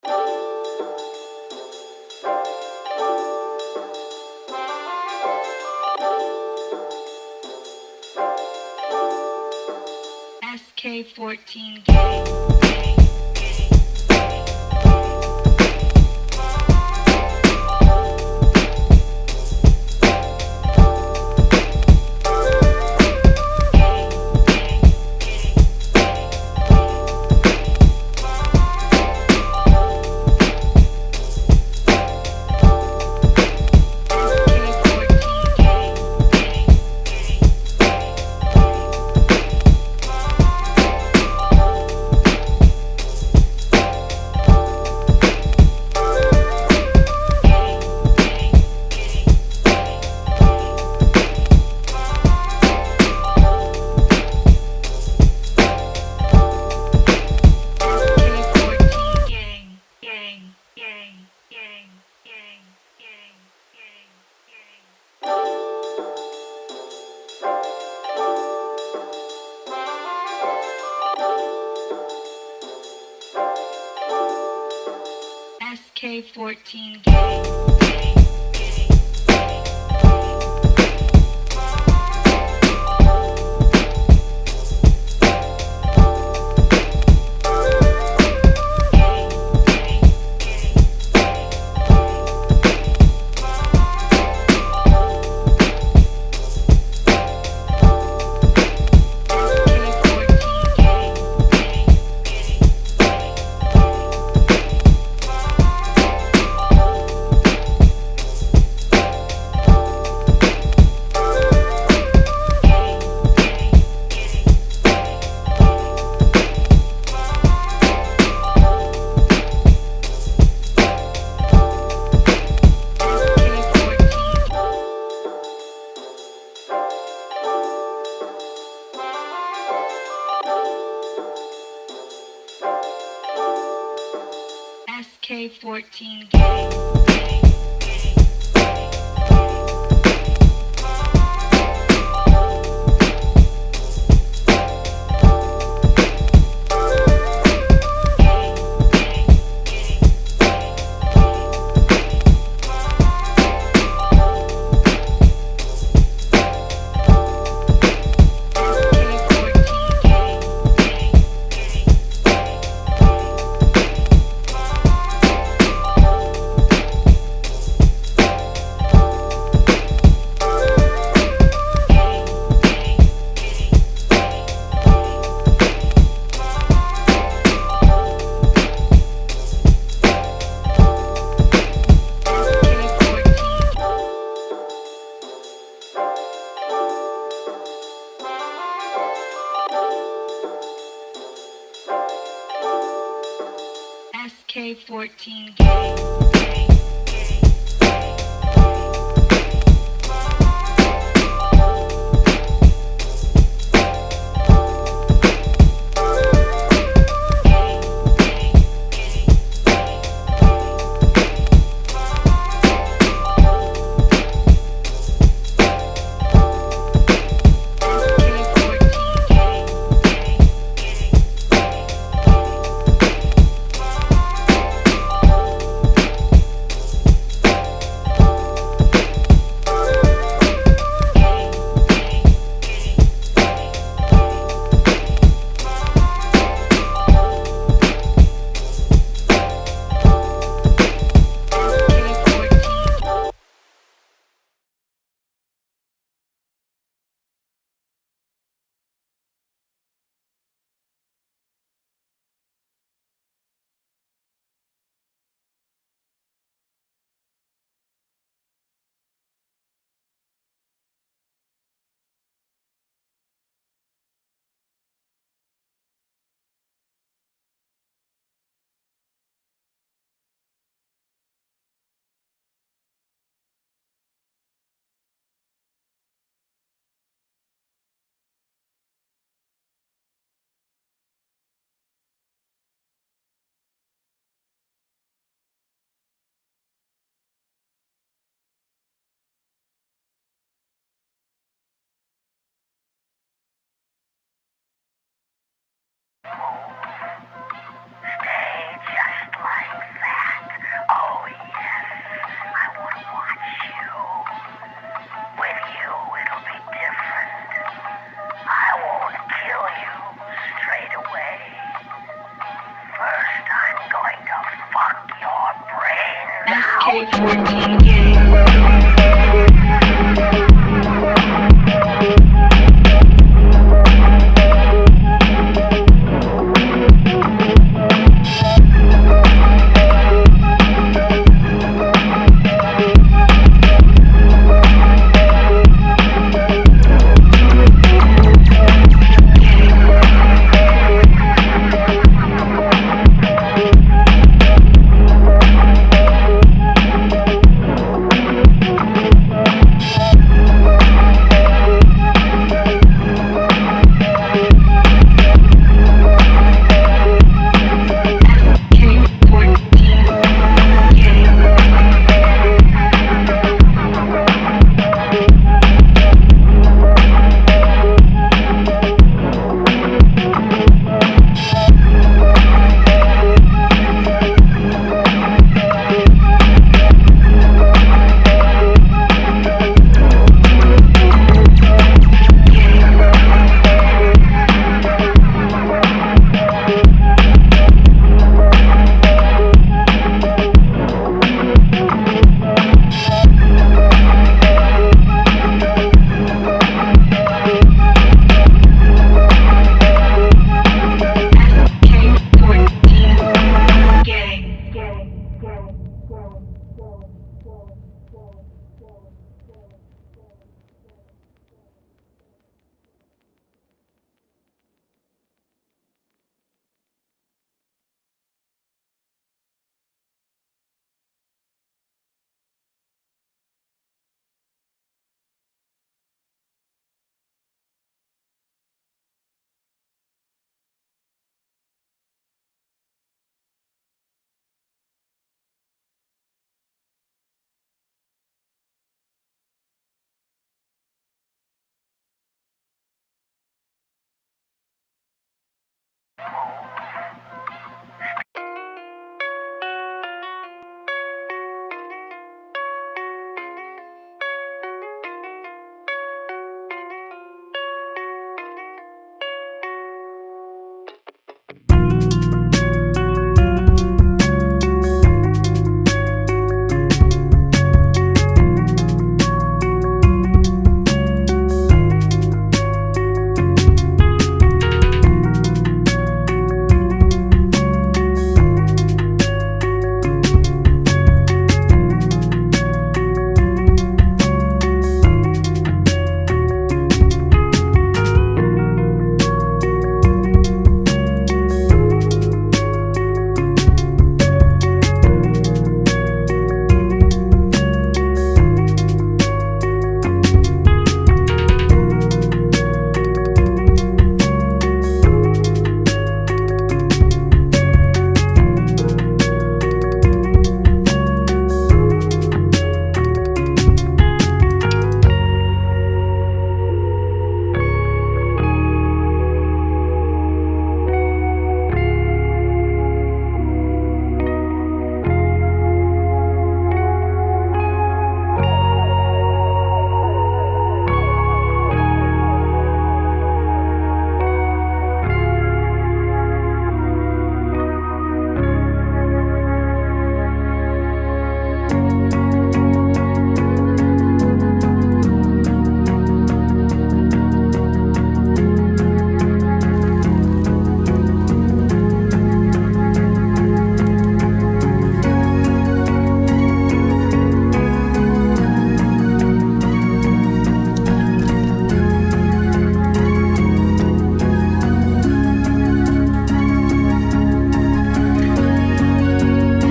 SK14 gang. SK14 gang. SK14 gang. SK14 gang. SK14 gang.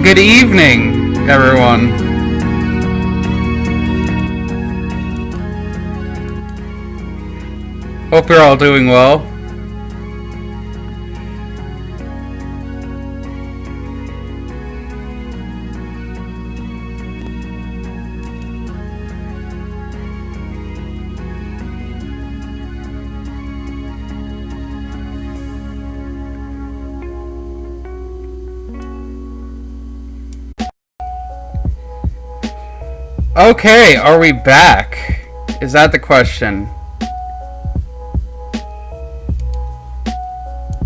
Good evening, everyone. Hope you're all doing well. Okay, are we back? Is that the question?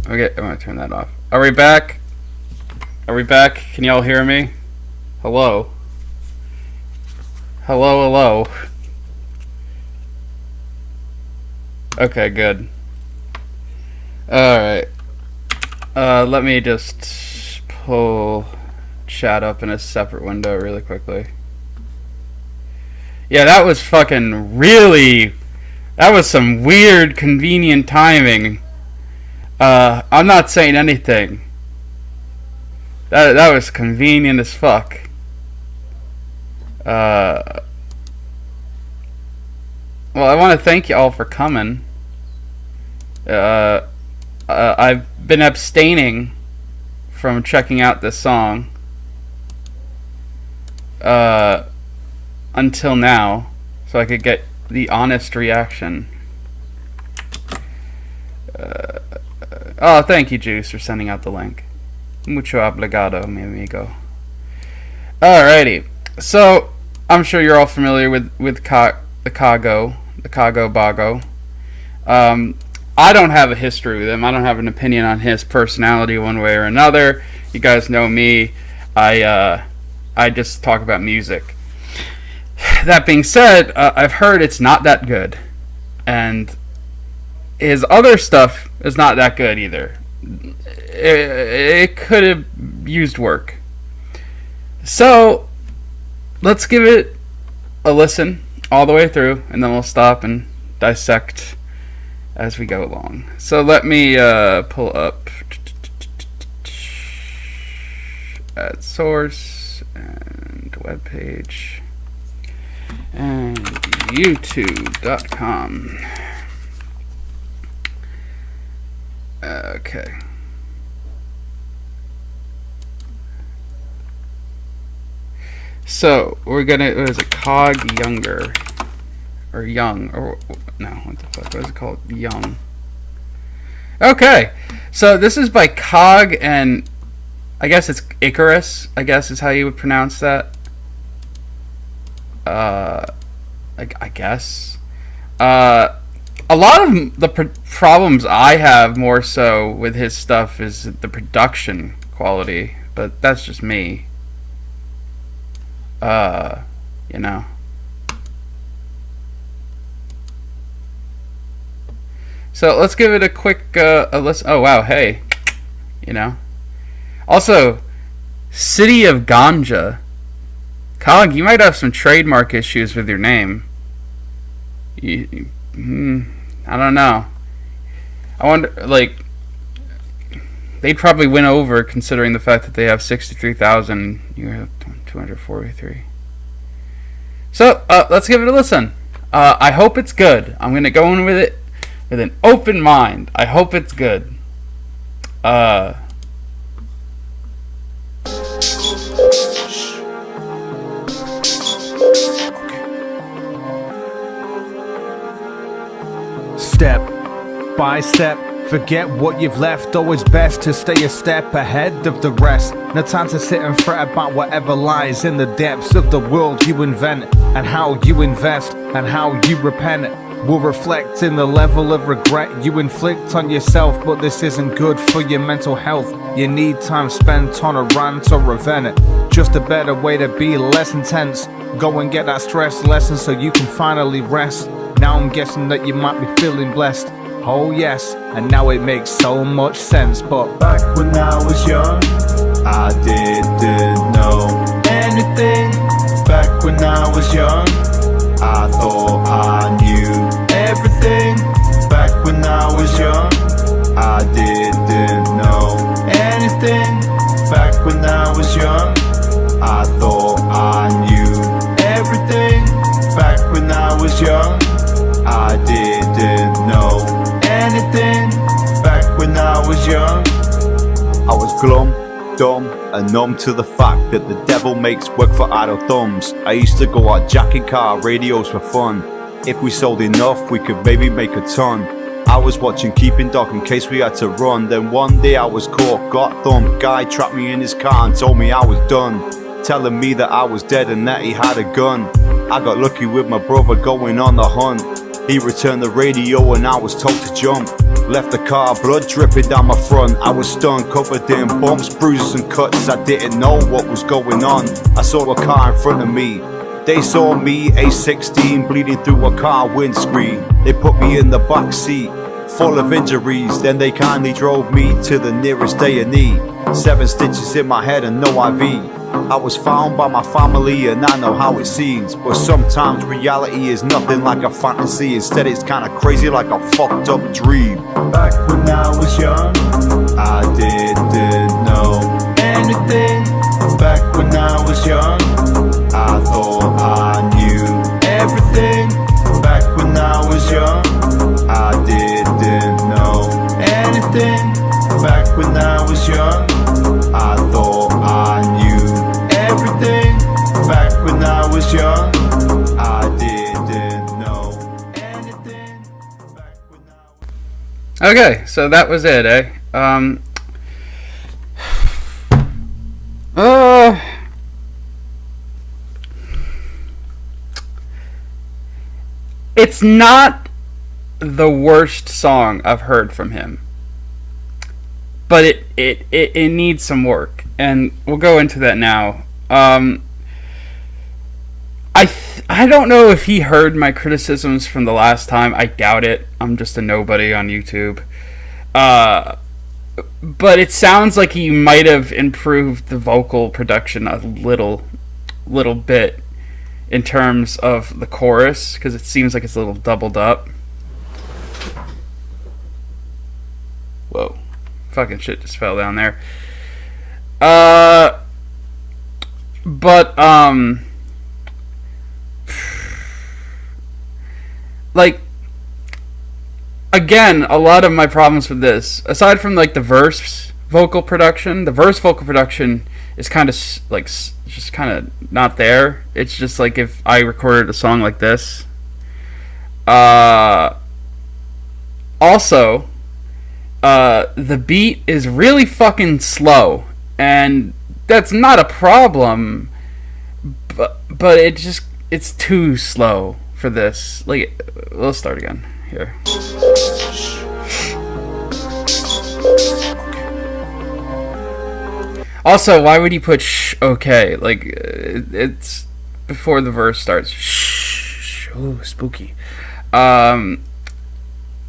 Okay, I'm gonna turn that off. Are we back? Are we back? Can y'all hear me? Hello? Hello, hello. Okay, good. Alright. Let me just pull chat up in a separate window really quickly. Yeah, that was fucking really... That was some weird, convenient timing. I'm not saying anything. That was convenient as fuck. Well, I want to thank you all for coming. I've been abstaining from checking out this song until now, so I could get the honest reaction. Oh, thank you, Juice, for sending out the link. Mucho obrigado, mi amigo. Alrighty, so I'm sure you're all familiar with the Kago Bago. I don't have a history with him. I don't have an opinion on his personality one way or another. You guys know me. I just talk about music. That being said, I've heard it's not that good, and his other stuff is not that good either. It could have used work. So let's give it a listen all the way through, and then we'll stop and dissect as we go along. So let me pull up at source and webpage and youtube.com. Okay. So we're gonna, what is it, Cog Younger or Young, or no, what the fuck, what is it called? Young. Okay, so this is by Cog, and I guess it's Icarus, I guess is how you would pronounce that. I guess. A lot of the problems I have more so with his stuff is the production quality, but that's just me. You know. So let's give it a quick a listen. Oh wow, hey, you know. Also, City of Ganja. Cog, you might have some trademark issues with your name. I don't know. I wonder, like, they'd probably win over considering the fact that they have 63,000. You have 243. So let's give it a listen. I hope it's good. I'm gonna go in with it with an open mind. I hope it's good. Step by step, forget what you've left. Always best to stay a step ahead of the rest. No time to sit and fret about whatever lies in the depths of the world you invent. And how you invest and how you repent will reflect in the level of regret you inflict on yourself. But this isn't good for your mental health. You need time spent on a rant or a vent. Just a better way to be less intense. Go and get that stress lesson so you can finally rest. Now I'm guessing that you might be feeling blessed. Oh yes, and now it makes so much sense. But back when I was young, I didn't know anything. Back when I was young, I thought I knew everything. Back when I was young, I didn't know anything. Back when I was young, I thought I knew everything. Back when I was young, I didn't know anything. Back when I was young, I was glum, dumb, and numb to the fact that the devil makes work for idle thumbs. I used to go out jacking car radios for fun. If we sold enough, we could maybe make a ton. I was watching Keeping Dog in case we had to run. Then one day I was caught, got thumped. Guy trapped me in his car and told me I was done, telling me that I was dead and that he had a gun. I got lucky with my brother going on the hunt. He returned the radio and I was told to jump. Left the car, blood dripping down my front. I was stunned, covered in bumps, bruises and cuts. I didn't know what was going on. I saw a car in front of me, They saw me, age 16, bleeding through a car windscreen. They put me in the back seat, full of injuries. Then they kindly drove me to the nearest A&E. 7 stitches in my head and no IV. I was found by my family and I know how it seems. But sometimes reality is nothing like a fantasy. Instead it's kinda crazy like a fucked up dream. Back when I was young, I didn't know anything. Back when I was young, I thought I knew everything. Back when I was young, I didn't know anything. Back when I was young, I thought I knew everything. Back when I was young, I didn't know anything. Back when I was... Okay, so that was it, eh? It's not the worst song I've heard from him, but it needs some work, and we'll go into that now. I don't know if he heard my criticisms from the last time. I doubt it. I'm just a nobody on YouTube. But it sounds like he might have improved the vocal production a little bit in terms of the chorus, because it seems like it's a little doubled up. Whoa. Fucking shit just fell down there. Like, again, a lot of my problems with this, aside from like the verse vocal production is kind of just kind of not there. It's just like if I recorded a song like this. Also, the beat is really fucking slow, and that's not a problem, but it's too slow for this. Like, let's start again here. Also, why would he put shh okay? Like, it's before the verse starts. Shh. Ooh, spooky. I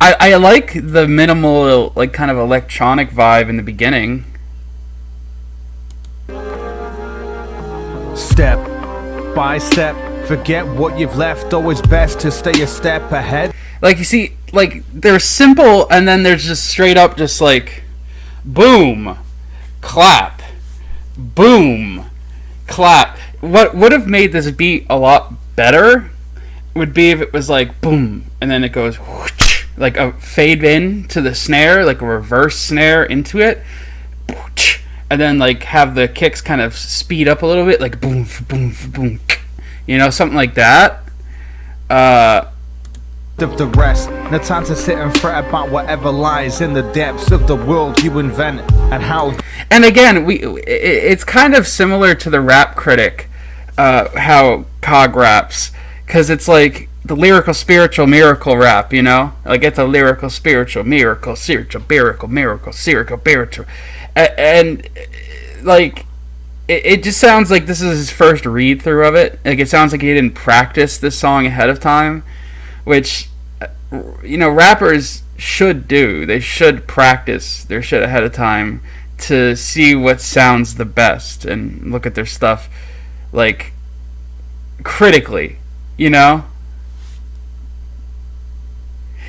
like the minimal, like, kind of electronic vibe in the beginning. Step by step, forget what you've left. Always best to stay a step ahead. Like, you see, like, they're simple, and then there's just straight up just like, boom, clap, boom, clap. What would have made this beat a lot better would be if it was like, boom, and then it goes, whoosh, like a fade in to the snare, like a reverse snare into it, whoosh, and then like have the kicks kind of speed up a little bit, like boom, boom, boom, you know, something like that. Of the rest, no time to sit and fret about whatever lies in the depths of the world you invent and how. And again, it's kind of similar to the Rap Critic, how Cog raps, because it's like the lyrical, spiritual, miracle rap, you know? Like, it's a lyrical, spiritual, miracle, miracle, spiritual. And like, it just sounds like this is his first read through of it. Like, it sounds like he didn't practice this song ahead of time, which, you know, rappers should do. They should practice their shit ahead of time to see what sounds the best and look at their stuff, like, critically, you know?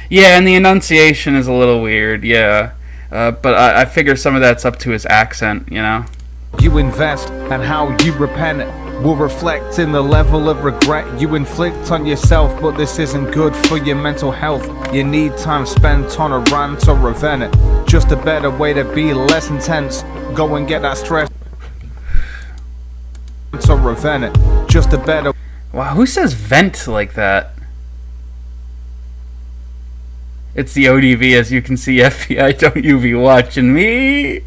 Yeah, and the enunciation is a little weird, yeah. But I figure some of that's up to his accent, you know? you invest and how you repent will reflect in the level of regret you inflict on yourself. But this isn't good for your mental health. You need time spent on a rant or a vent. Just a better way to be less intense. Go and get that stress or a vent. Just a better. Wow, who says vent like that? It's the ODV, as you can see. FBI, don't you be watching me?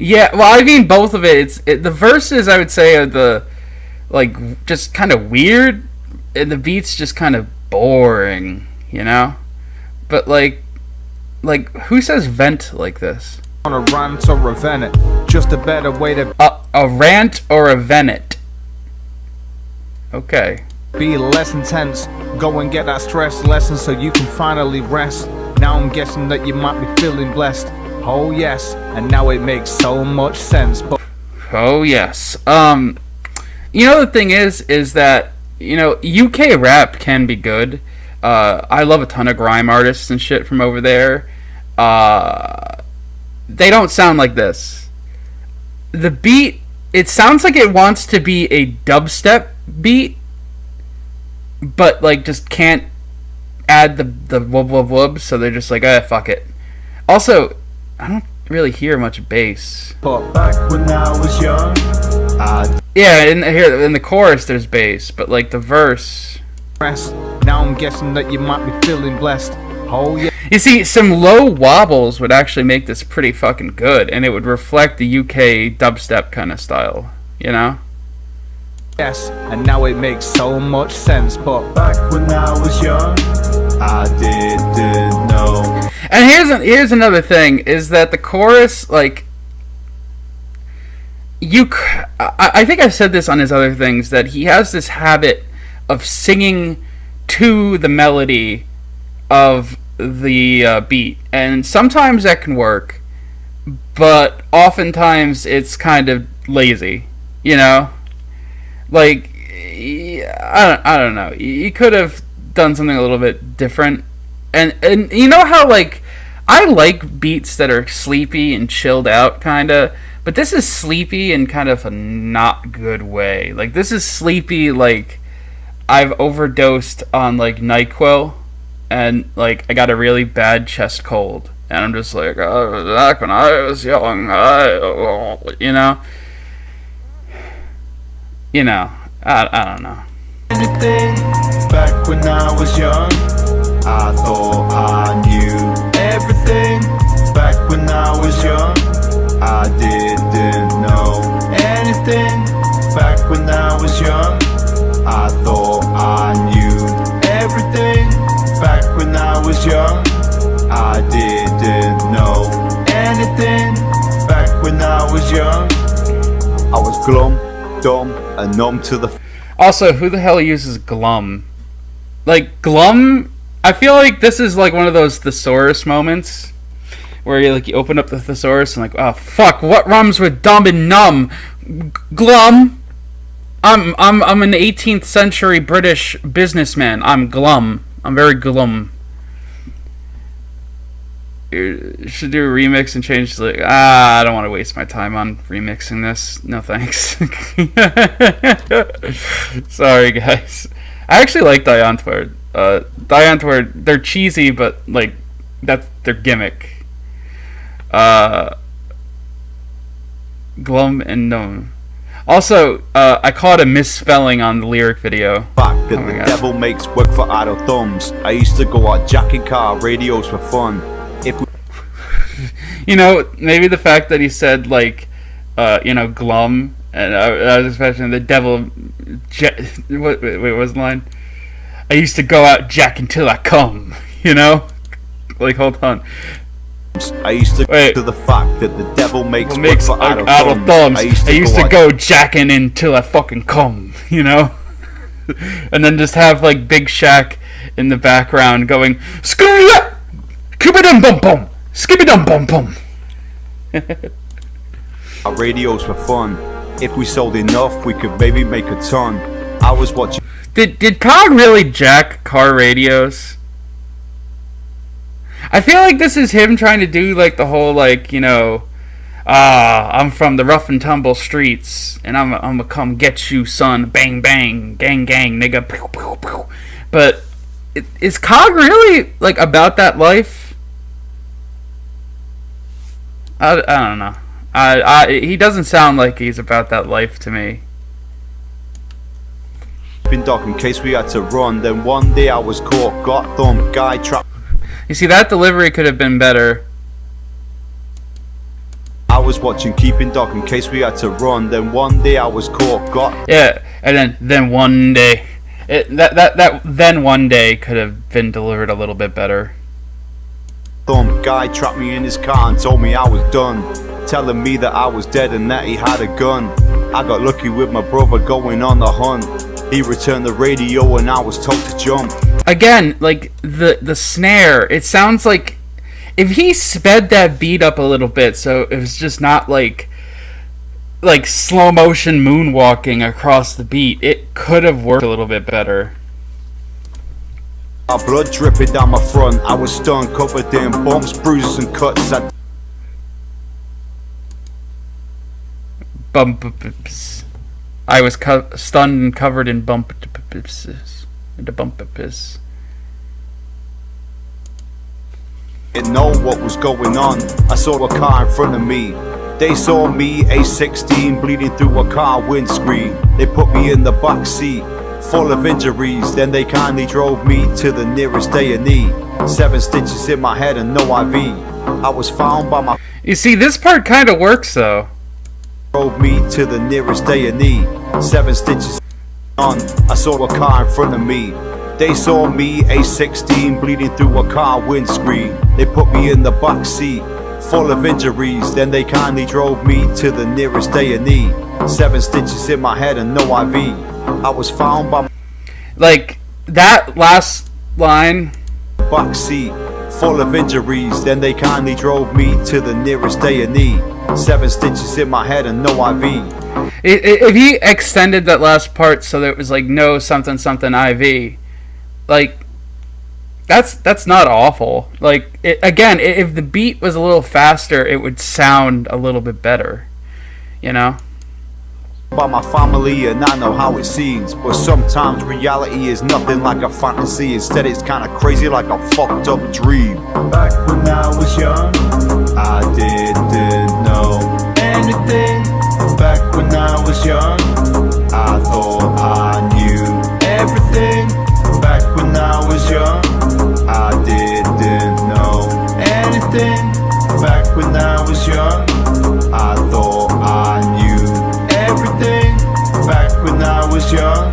Yeah, well, I mean both of it. The verses, I would say, are the, like, just kind of weird, and the beats just kind of boring, you know? But like who says vent like this? on a rant or a venet. Just a better way to A rant or a venet. Okay. be less intense. Go and get that stress lesson so you can finally rest. Now I'm guessing that you might be feeling blessed. Oh yes, and now it makes so much sense. But Oh yes. You know, the thing is that, you know, UK rap can be good. I love a ton of grime artists and shit from over there. They don't sound like this. The beat, it sounds like it wants to be a dubstep beat, but like just can't add the wub wub wub, so they're just like, fuck it. Also, I don't really hear much bass. Back when I was young, Yeah, in the chorus there's bass, but like the verse. rest. Now I'm guessing that you might be feeling blessed. Oh yeah. You see, some low wobbles would actually make this pretty fucking good, and it would reflect the UK dubstep kind of style, you know? Yes, and now it makes so much sense. But back when I was young, I didn't know. And here's another thing, is that the chorus, like, I think I said this on his other things, that he has this habit of singing to the melody of the beat, and sometimes that can work, but oftentimes it's kind of lazy, you know? Like, I don't know. He could have done something a little bit different, and you know how, like, I like beats that are sleepy and chilled out, kinda, but this is sleepy in kind of a not good way. Like, this is sleepy like I've overdosed on, like, NyQuil, and, like, I got a really bad chest cold, and I'm just like, back when I was young, you know? You know, I don't know. Anything back when I was young, I thought I knew everything. Back when I was young, I didn't know anything. Back when I was young, I thought I knew everything. Back when I was young, I didn't know anything. Back when I was young, I was glum, dumb, and numb to the Also, who the hell uses glum? Like, glum, I feel like this is like one of those thesaurus moments where you open up the thesaurus and like, oh fuck, what rhymes with dumb and numb? Glum. I'm an 18th century British businessman. I'm glum. I'm very glum. You should do a remix and change, like, I don't want to waste my time on remixing this. No thanks. Sorry guys. I actually like Diantword. Diantword, they're cheesy, but like that's their gimmick. Glum and numb. Also, I caught a misspelling on the lyric video. fact that Oh my the God. devil makes work for idle thumbs. I used to go out jacking car radios for fun. If we You know, maybe the fact that he said, like, you know, glum, and I was expecting the devil. Wait, what was the line? I used to go out jack until I come. You know, like, hold on. I used to Wait. to the fact that the devil makes What work makes for idle idle thumbs? I used to to go jacking until I fucking come. You know, and then just have like Big Shaq in the background going skibidi dum bum bum, skibidi dum bum bum. our radios for fun. If we sold enough, we could maybe make a ton. I was watching Did Cog really jack car radios? I feel like this is him trying to do like the whole like, you know, I'm from the rough and tumble streets and I'm gonna come get you, son. Bang bang, gang gang, nigga. Pew, pew, pew. But is Cog really like about that life? I don't know. He doesn't sound like he's about that life to me. dog in case we had to run. Then one day I was caught, got thumped, guy trapped. You see, that delivery could have been better. I was watching Keeping Dog in case we had to run. Then one day I was caught, got Yeah, and then one day, that then one day could have been delivered a little bit better. thump. Guy trapped me in his car and told me I was done, telling me that I was dead and that he had a gun. I got lucky with my brother going on the hunt. He returned the radio and I was told to jump. Again, like the snare, it sounds like if he sped that beat up a little bit so it was just not like slow motion moonwalking across the beat, it could have worked a little bit better. My blood dripping down my front. I was stunned, covered in bumps, bruises and cuts. I was stunned and covered in bumps. Didn't know what was going on. I saw a car in front of me. They saw me, A16, bleeding through a car windscreen. They put me in the back seat, full of injuries. Then they kindly drove me to the nearest A&E. 7 stitches in my head and no IV. I was found by my... You see, this part kind of works though. Drove me to the nearest A&E. 7 stitches on. I saw a car in front of me. They saw me, A16, bleeding through a car windscreen. They put me in the back seat, full of injuries. Then they kindly drove me to the nearest A&E. 7 stitches in my head and no IV. I was found by my... Like, that last line... back seat, full of injuries. Then they kindly drove me to the nearest A&E. 7 stitches in my head and no IV. If he extended that last part so that it was like no something something IV, like that's not awful. Like again, if the beat was a little faster, it would sound a little bit better, you know. By my family and I know how it seems, but sometimes reality is nothing like a fantasy. Instead it's kinda crazy like a fucked up dream. Back when I was young, I didn't know anything. Back when I was young, I thought I knew everything. Back when I was young, I didn't know anything. Back when I was young, I thought I knew everything. Back when I was young,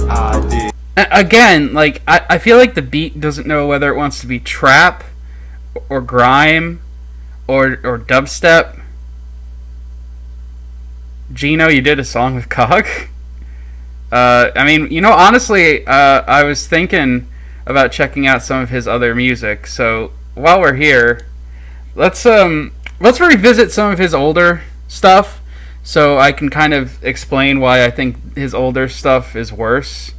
I did. Again, like I feel like the beat doesn't know whether it wants to be trap or grime or dubstep. Gino, you did a song with Cog. I mean, you know, honestly, I was thinking about checking out some of his other music. So while we're here, let's revisit some of his older stuff, so I can kind of explain why I think his older stuff is worse.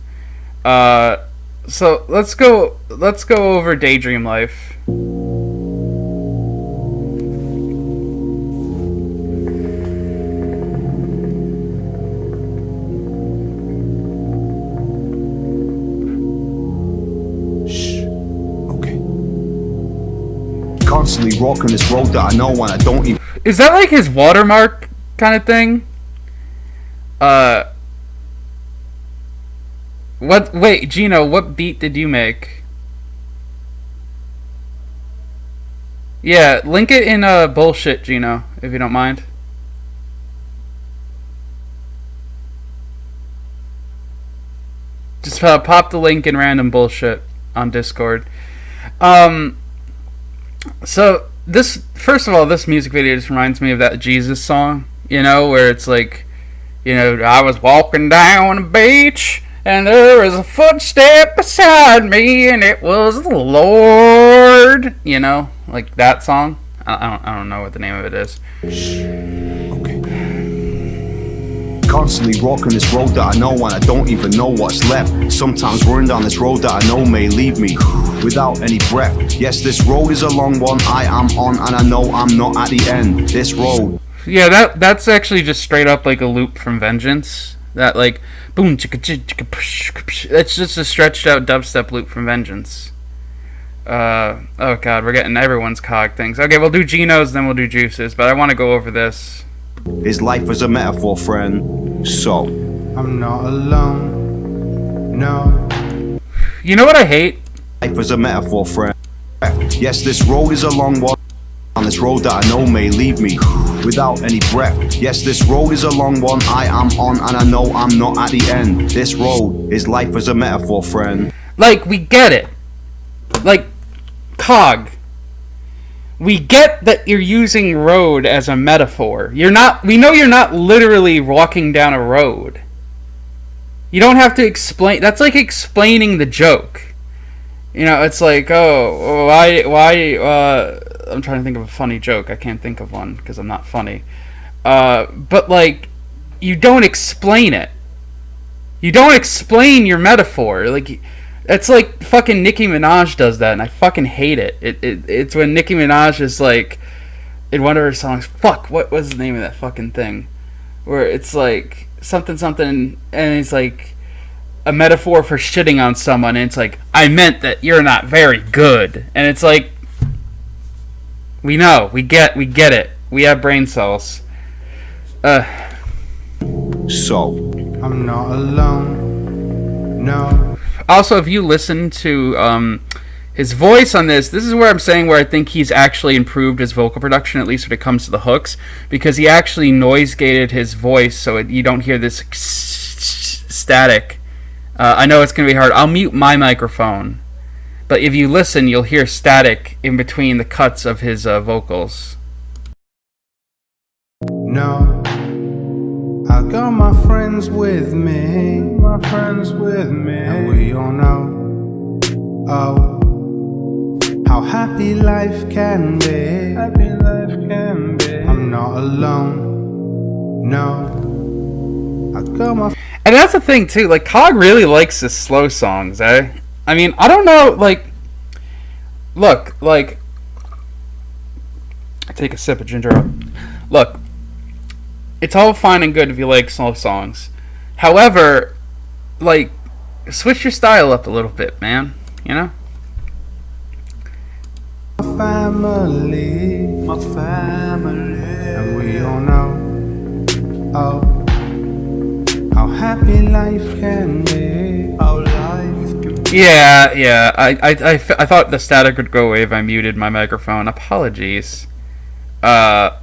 So let's go over Daydream Life. Constantly walking this road that I know and I don't even... Is that like his watermark kind of thing? Wait, Gino, what beat did you make? Yeah, link it in bullshit, Gino, if you don't mind. Just pop the link in random bullshit on Discord. So this, first of all, this music video just reminds me of that Jesus song, you know, where it's like, you know, I was walking down the beach and there was a footstep beside me and it was the Lord, you know, like that song. I don't know what the name of it is. Constantly walking this road that I know and I don't even know what's left. Sometimes running down this road that I know may leave me without any breath. Yes, this road is a long one I am on and I know I'm not at the end. This road. Yeah, that's actually just straight up like a loop from Vengeance. That like boom chicka chicka push. That's just a stretched out dubstep loop from Vengeance. Oh god, we're getting everyone's cog things. Okay, we'll do Geno's, then we'll do Juice's, but I want to go over this. His life is a metaphor, friend. So I'm not alone. No. You know what I hate? Life is a metaphor, friend. Yes, this road is a long one. On this road that I know may leave me without any breath. Yes, this road is a long one I am on and I know I'm not at the end. This road is life as a metaphor, friend. Like, we get it. Like, Cog. we get that you're using road as a metaphor. We know you're not literally walking down a road. You don't have to explain. That's like explaining the joke. You know, it's like, oh, why, I'm trying to think of a funny joke. I can't think of one because I'm not funny. But, like, you don't explain it. You don't explain your metaphor. Like, it's like fucking Nicki Minaj does that, and I fucking hate it. It's when Nicki Minaj is, like, in one of her songs, fuck, what was the name of that fucking thing? Where it's like, something, and it's like a metaphor for shitting on someone, and it's like, I meant that you're not very good. And it's like, we know, we get it. We have brain cells. So, I'm not alone. No. Also, if you listen to his voice on this is where I'm saying where I think he's actually improved his vocal production, at least when it comes to the hooks, because he actually noise gated his voice so you don't hear this static. I know it's going to be hard. I'll mute my microphone, but if you listen, you'll hear static in between the cuts of his vocals. No, I got my friends with me, and we all know, oh, how happy life can be, I'm not alone, no, I got my. And that's the thing too, like, Cog really likes his slow songs, eh? I mean, I don't know, like, look, like, take a sip of ginger ale. Look, it's all fine and good if you like slow songs. However, like, switch your style up a little bit, man, you know? My family, and we all know, oh, how happy life can be, Yeah, I thought the static would go away if I muted my microphone. Apologies. The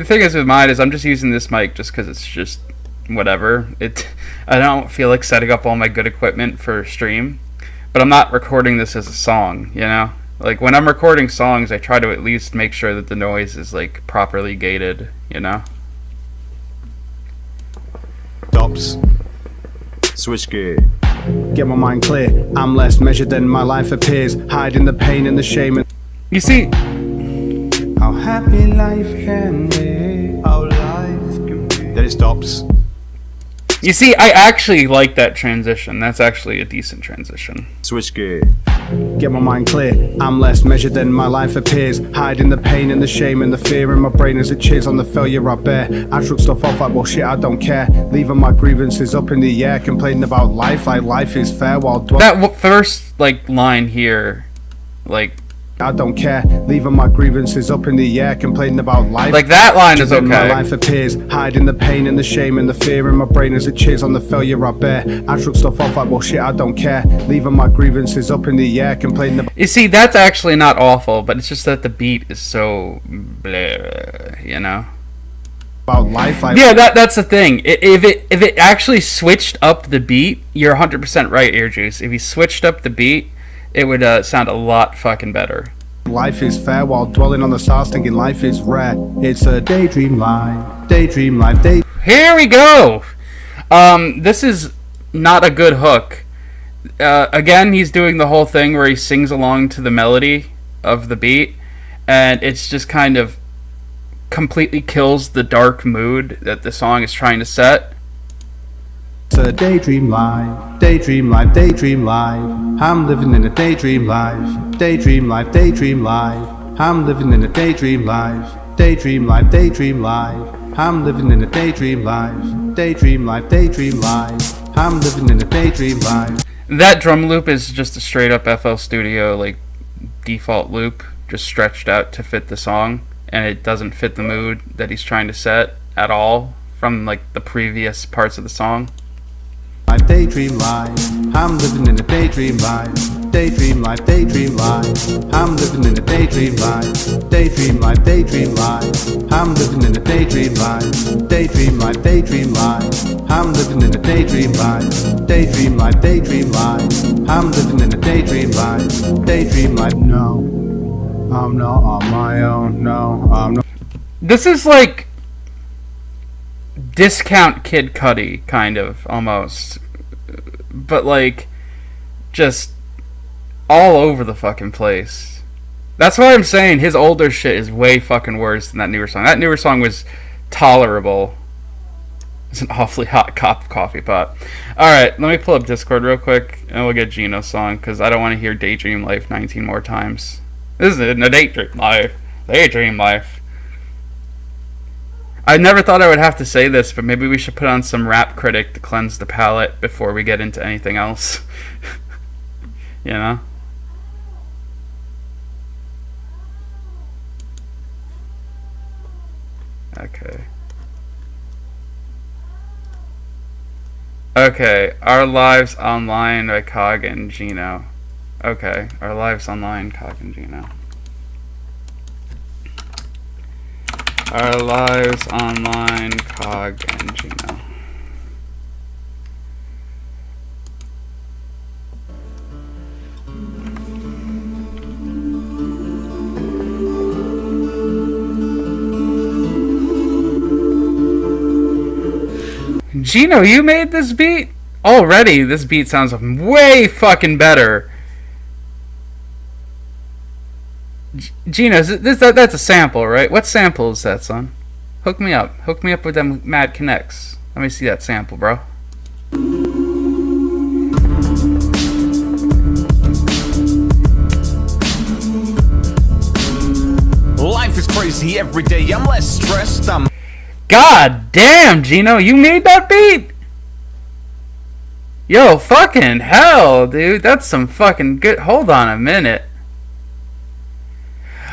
thing is with mine is I'm just using this mic just because it's just whatever. I don't feel like setting up all my good equipment for stream, but I'm not recording this as a song, you know? Like, when I'm recording songs, I try to at least make sure that the noise is, like, properly gated, you know? stops. Switch gear. Get my mind clear, I'm less measured than my life appears, hiding the pain and the shame and You see, how happy life can be, how life can be. Then it stops. I actually like that transition. That's actually a decent transition. Switch gear. Get my mind clear, I'm less measured than my life appears, hiding the pain and the shame and the fear in my brain as it cheers on the failure I bear. I shrug stuff off like, well shit, I don't care, leaving my grievances up in the air, complaining about life like life is fair while That first, like, line here, like, I don't care, leaving my grievances up in the air, complaining about life. Like, that line is Then my okay. life appears, hiding the pain and the shame and the fear in my brain as it cheers on the failure I bear. I shrug stuff off like, well shit, I don't care, leaving my grievances up in the air, complaining about You see, that's actually not awful, but it's just that the beat is so blah, you know? life like Yeah, that's the thing. If it actually switched up the beat, you're 100% right, Ear Juice. If you switched up the beat, it would sound a lot fucking better. life is fair while dwelling on the stars, thinking life is rare. It's a daydream life, Here we go! This is not a good hook. Again, he's doing the whole thing where he sings along to the melody of the beat, and it's just kind of completely kills the dark mood that the song is trying to set. It's a daydream life, daydream life. I'm living in a daydream life, daydream life. I'm living in a daydream life, daydream life. I'm living in a daydream life, daydream life. I'm living in a daydream life. That drum loop is just a straight up FL Studio, like, default loop, just stretched out to fit the song, and it doesn't fit the mood that he's trying to set at all from, like, the previous parts of the song. Daydream life, I'm living in a daydream life, daydream life. I'm living in a daydream life, daydream life. I'm living in a daydream life, daydream life. I'm living in a daydream life, daydream life. I'm living in a daydream daydream life. No, I'm not on my own. No, I'm not. This is like discount Kid Cudi, kind of, almost. But like, just all over the fucking place. That's why I'm saying his older shit is way fucking worse than that newer song. That newer song was tolerable. It's an awfully hot coffee pot. Alright, let me pull up Discord real quick, and we'll get Gino's song, because I don't want to hear Daydream Life 19 more times. This isn't a Daydream Life. Daydream Life. I never thought I would have to say this, but maybe we should put on some Rap Critic to cleanse the palate before we get into anything else. You know? Okay. Okay, Our Lives Online by Cog and Gino. Okay, Our Lives Online, Cog and Gino. Our Lives Online, Cog and Gino. Gino, you made this beat? Already, this beat sounds way fucking better. Gino, that's a sample, right? What sample is that, son? Hook me up. Hook me up with them Mad Connects. Let me see that sample, bro. Life is crazy every day. I'm less stressed. I'm. God damn, Gino, you made that beat? Yo, fucking hell, dude. That's some fucking good. Hold on a minute.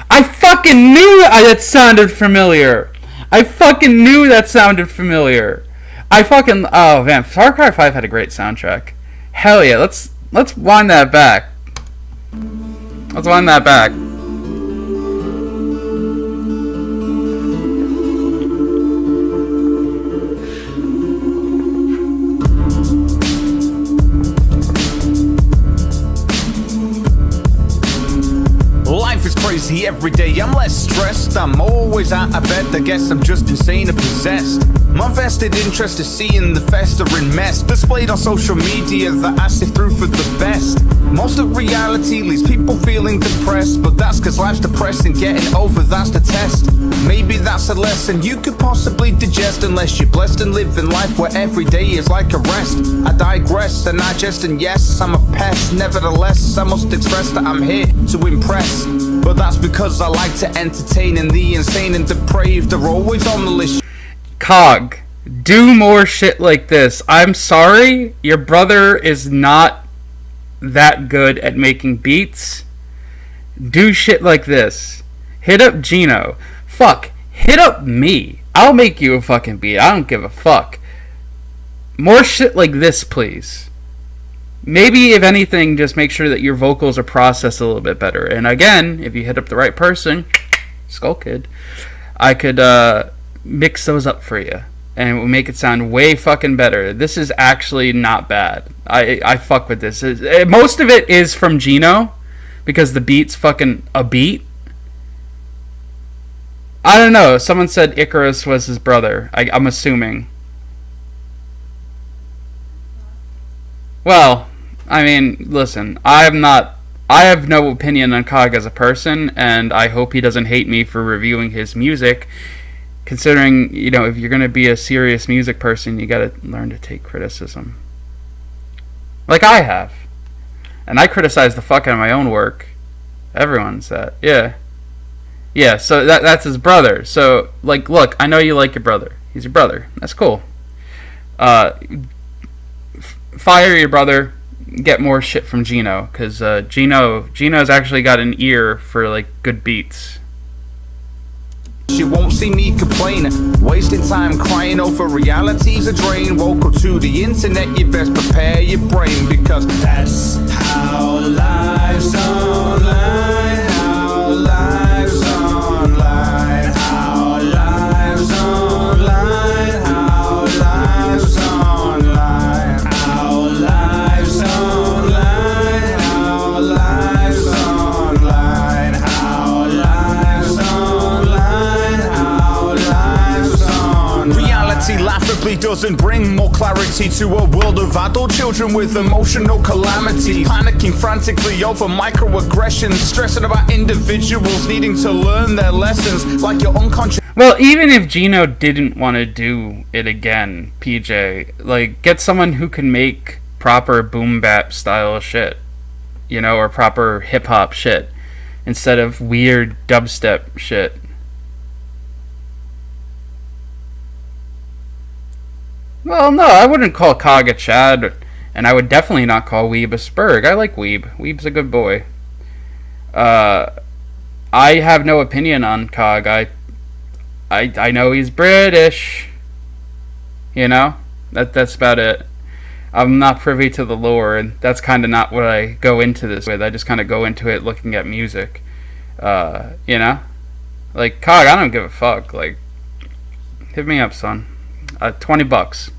I fucking knew that sounded familiar. I fucking knew that sounded familiar. Oh man, Far Cry 5 had a great soundtrack. Hell yeah, let's wind that back. Let's wind that back. Crazy every day, I'm less stressed. I'm always out of bed, I guess I'm just insane and possessed. My vested interest is seeing the festering mess displayed on social media that I sift through for the best. Most of reality leaves people feeling depressed, but that's cause life's depressing, getting over that's the test. Maybe that's a lesson you could possibly digest, unless you're blessed and live in life where every day is like a rest. I digress and digest, and yes, I'm a pest. Nevertheless, I must express that I'm here to impress. But that's because I like to entertain, and the insane and depraved are always on the list. Cog, do more shit like this. I'm sorry, your brother is not that good at making beats. Do shit like this. Hit up Gino. Fuck, hit up me. I'll make you a fucking beat. I don't give a fuck. More shit like this, please. Maybe, if anything, just make sure that your vocals are processed a little bit better. And again, if you hit up the right person, Skull Kid, I could mix those up for you. And it will make it sound way fucking better. This is actually not bad. I fuck with this. Most of it is from Gino, because the beat's fucking a beat. I don't know. Someone said Icarus was his brother. I'm assuming. Well, I mean, listen, I have no opinion on Cog as a person, and I hope he doesn't hate me for reviewing his music, considering, you know, if you're going to be a serious music person, you got to learn to take criticism. Like I have. And I criticize the fuck out of my own work. Everyone's that. Yeah. Yeah, so that's his brother. So, like, look, I know you like your brother. He's your brother. That's cool. Fire your brother. Get more shit from Gino, because Gino's actually got an ear for like good beats. You won't see me complain, wasting time crying over reality's a drain. Vocal to the internet, you best prepare your brain, because that's how life's online. How life's online. How life's online. How life's online. How life's online. How doesn't bring more clarity to a world of adult children with emotional calamity, panicking frantically over microaggressions, stressing about individuals needing to learn their lessons like your unconscious. Well, even if Gino didn't want to do it again, PJ, like, get someone who can make proper boom bap style shit, you know, or proper hip hop shit, instead of weird dubstep shit. Well, no, I wouldn't call Cog a Chad, and I would definitely not call Weeb a Spurg. I like Weeb. Weeb's a good boy. I have no opinion on Cog. I know he's British. You know? That's about it. I'm not privy to the lore, and that's kind of not what I go into this with. I just kind of go into it looking at music. You know? Like, Cog, I don't give a fuck. Like, hit me up, son. $20.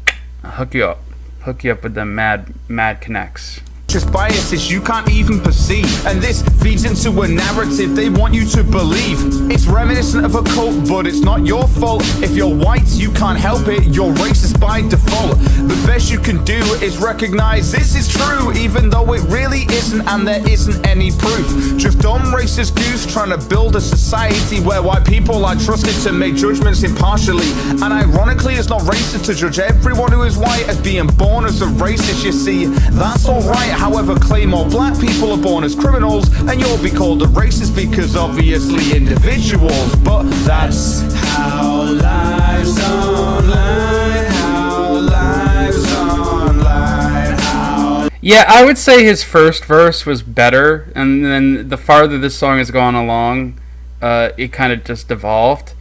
I'll hook you up. Hook you up with them mad connects. Just biases you can't even perceive, and this feeds into a narrative they want you to believe. It's reminiscent of a cult, but it's not your fault. If you're white, you can't help it, you're racist by default. The best you can do is recognize this is true, even though it really isn't, and there isn't any proof. Just dumb racist goose trying to build a society where white people are trusted to make judgments impartially. And ironically, it's not racist to judge everyone who is white as being born as a racist. You see, that's alright. However, claim all black people are born as criminals, and you'll be called a racist because obviously individuals. But that's how life's online, how life's online, how... Yeah, I would say his first verse was better, and then the farther this song has gone along, it kind of just devolved.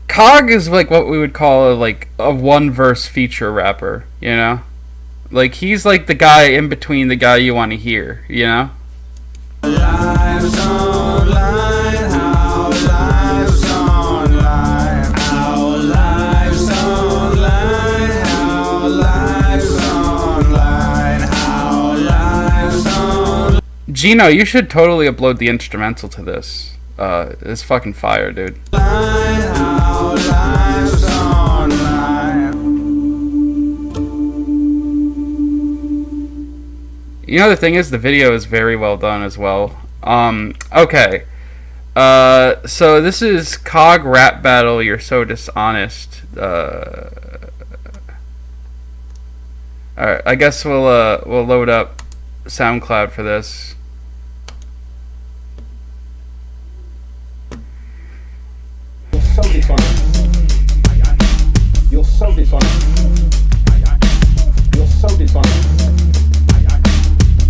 Cog is like what we would call a one-verse feature rapper, you know? Like, he's like the guy in between the guy you want to hear, you know? Life's online, how life's online, how life's online, how life's online, how life's online. Gino, you should totally upload the instrumental to this. It's fucking fire, dude. How life's online. You know, the thing is, the video is very well done as well. Okay. So this is Cog Rap Battle, You're So Dishonest. Alright, I guess we'll load up SoundCloud for this. You're so dishonest. You're so dishonest. You're so dishonest.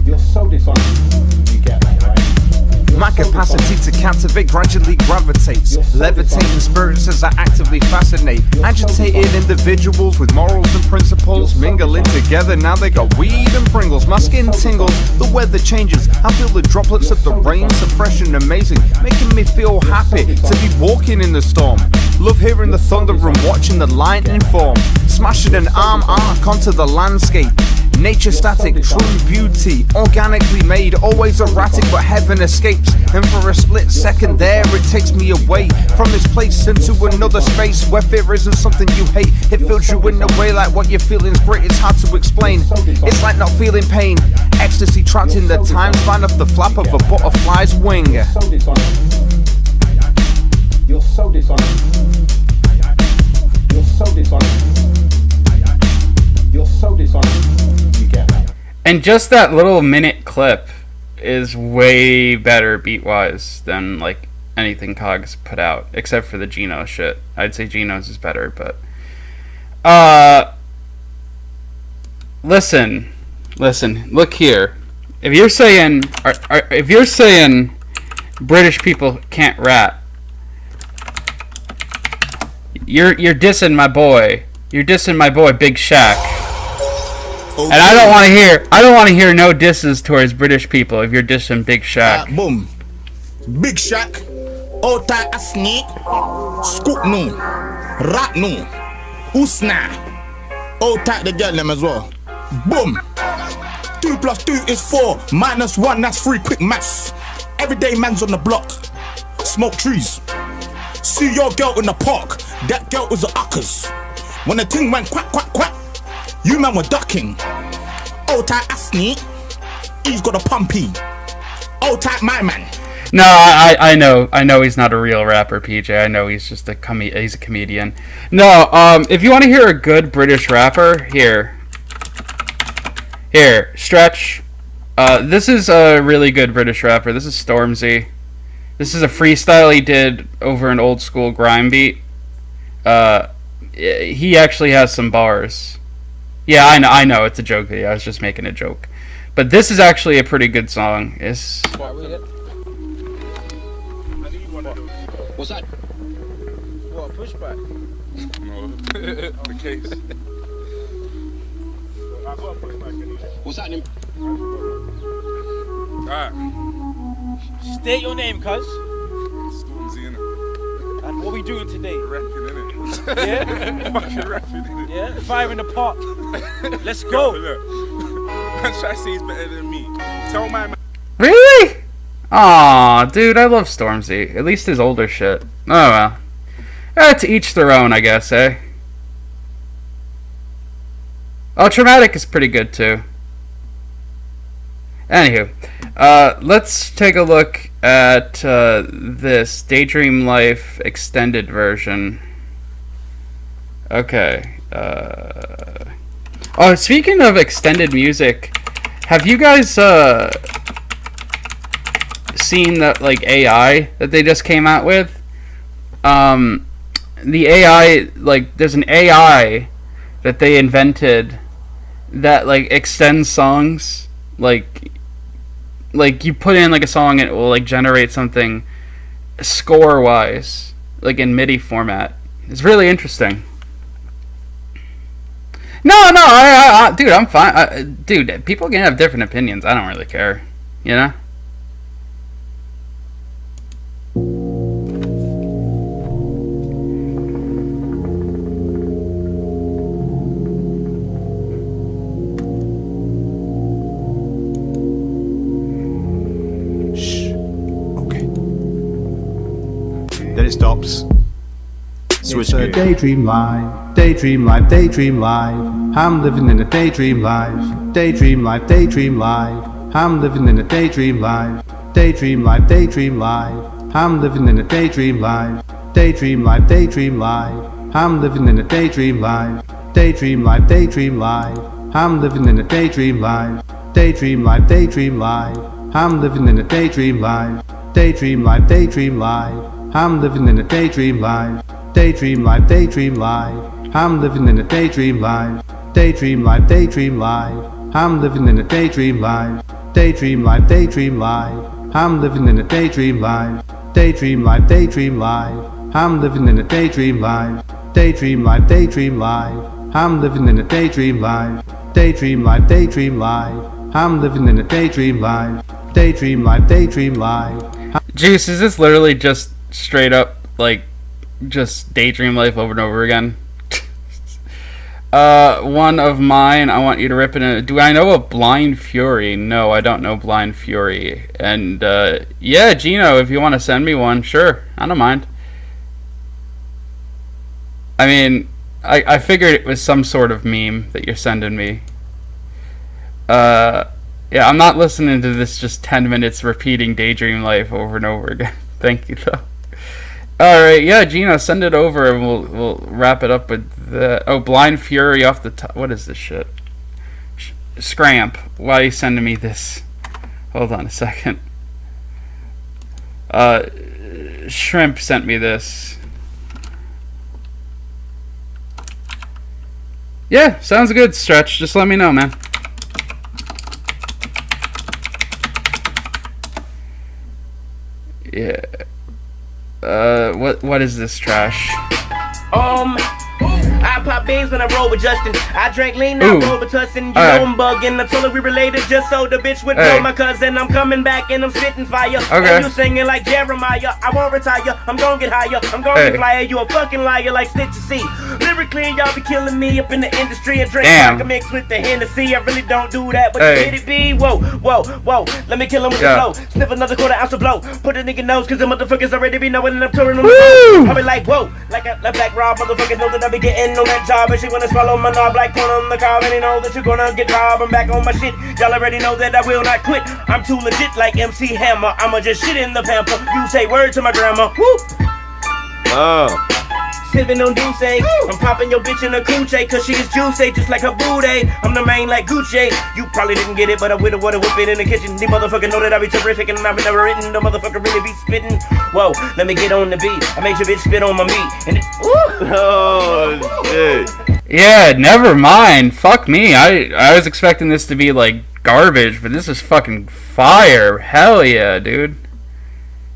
You're so dishonest. You get that, right? My capacity to captivate gradually gravitates. Levitating spirits as I actively fascinate. Agitated individuals with morals and principles mingling together. Now they got weed and Pringles. My skin tingles, the weather changes. I feel the droplets of the rain so fresh and amazing, making me feel happy to be walking in the storm. Love hearing the thunder and watching the lightning form, smashing an arc onto the landscape. Nature static, true beauty, organically made, always erratic, but heaven escapes. And for a split second there, it takes me away from this place into another space where fear isn't something you hate. It fills you in a way like what you're feeling's great, it's hard to explain. It's like not feeling pain, ecstasy trapped in the time span of the flap of a butterfly's wing. You're so dishonest. You're so dishonest. You're so dishonest. You're so dishonest. You get that. And just that little minute clip is way better beat-wise than, like, anything Cog's put out, except for the Gino shit. I'd say Gino's is better, but... Listen, look here. If you're saying... if you're saying British people can't rap, you're dissing my boy. You're dissing my boy Big Shaq. And I don't want to hear no disses towards British people if you're dissing Big Shaq. Boom. Big Shaq. Old tight a snake. Scoop no. Rat no. Usna. Old tight the girl them as well. Boom. 2 + 2 is 4. -1, that's 3. Quick maths. Everyday man's on the block. Smoke trees. See your girl in the park. That girl was a uckers. When the ting went quack, quack, quack, you man were ducking. Old tight Asney, he's got a pumpy. Old tight my man. No, I know he's not a real rapper, PJ. I know he's just he's a comedian. No, if you want to hear a good British rapper, here, Stretch. This is a really good British rapper. This is Stormzy. This is a freestyle he did over an old school grime beat. He actually has some bars. Yeah, I know, it's a joke video. I was just making a joke. But this is actually a pretty good song. It's... What's that? What, pushback? No, the case. What's happening? Alright. State your name, cuz. Stormzy, innit? And what we doing today? Rapping, innit? Yeah? Fucking rapping, innit? Yeah? Fire in the pot. Let's go. Look. Man, try to say he's better than me. Tell my man. Really? Aw, dude, I love Stormzy. At least his older shit. Oh well. To each their own, I guess, eh? Oh, Traumatic is pretty good too. Anywho, let's take a look at this Daydream Life extended version. Okay. Oh, speaking of extended music, have you guys seen that like AI that they just came out with? The AI, like, there's an AI that they invented that like extends songs. Like you put in like a song and it will like generate something score wise, like in MIDI format. It's really interesting. No, I dude, I'm fine. Dude, people can have different opinions. I don't really care, you know. Then it stops. Switch It's a gear. daydream life, daydream life, daydream life. I'm living in a daydream life, daydream life, daydream life. I'm living in a daydream life, daydream life, daydream life. I'm living in a daydream life, daydream life, daydream life. I'm living in a daydream life, daydream life, daydream life. I'm living in a daydream life, daydream life, daydream life. I'm living in a daydream life, daydream life, daydream life. I'm living in a daydream life, daydream life, daydream life. I'm living in a daydream life, daydream life, daydream life. I'm living in a daydream life, daydream life, daydream life. I'm living in a daydream life, daydream life, daydream life. I'm living in a daydream life, daydream life, daydream life. I'm living in a daydream life, daydream life, daydream life. I'm living in a daydream life, daydream life, daydream life. Juice, is this literally just straight up like just Daydream Life over and over again? One of mine, I want you to rip it in. Do I know a Blind Fury? No, I don't know Blind Fury. And yeah, Gino, if you want to send me one, sure, I don't mind. I mean, I figured it was some sort of meme that you're sending me. Yeah, I'm not listening to this just 10 minutes repeating Daydream Life over and over again. Thank you, though. Alright, yeah, Gino, send it over and we'll wrap it up with the... Oh, Blind Fury off the top. What is this shit? Scramp, why are you sending me this? Hold on a second. Shrimp sent me this. Yeah, sounds good, Stretch. Just let me know, man. Yeah. What is this trash? I pop beans when I roll with Justin. I drank lean, Ooh. I roll with Tussin. You Alright. know I'm bugging. I told her we related just so the bitch would Hey. know my cousin. I'm coming back and I'm spitting fire. Okay. And you singing like Jeremiah. I won't retire. I'm gonna get higher. I'm gonna Hey. get flyer. You a fucking liar like Stitch C. Lyrically, y'all be killing me up in the industry. And drink Damn. vodka mix with the Hennessy. I really don't do that, but Hey. you it be. Whoa, whoa, whoa. Let me kill him with Yeah. the flow. Sniff another quarter ounce of blow. Put a nigga nose, cause the motherfuckers already be knowing that I'm touring on Woo! the phone. I be like, whoa. Like a black raw motherfuckers know that I be getting on that job, and she wanna swallow my knob like corn on the cob. And they know that you're gonna get robbed. I'm back on my shit. Y'all already know that I will not quit. I'm too legit like MC Hammer. I'ma just shit in the pamper. You say word to my grandma. Whoop. Sippin' on Douce. I'm popping your bitch in a coochie, cause she's juicy, just like her booty. I'm the main like Gucci. You probably didn't get it, but I with a water whip it in the kitchen. The motherfucker know that I be terrific and I've never written. The motherfucker really be spitting. Whoa, let me get on the beat. I made your bitch spit on my meat. And it, Oh shit. Yeah, never mind. Fuck me. I was expecting this to be like garbage, but this is fucking fire. Hell yeah, dude.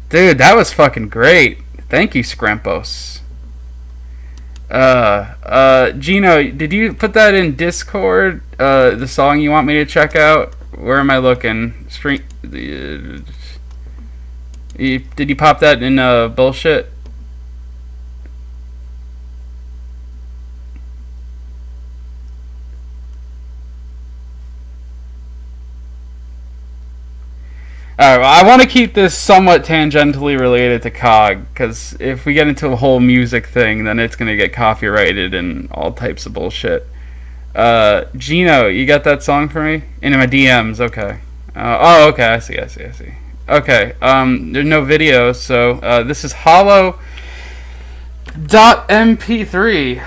Dude, that was fucking great. Thank you, Scrampos. Gino, did you put that in Discord? The song you want me to check out? Where am I looking? Did you pop that in bullshit? Alright, well, I want to keep this somewhat tangentially related to COG, because if we get into a whole music thing, then it's going to get copyrighted and all types of bullshit. Gino, you got that song for me? In my DMs, okay. Oh, okay, I see. Okay, there's no video, so this is Hollow.mp3.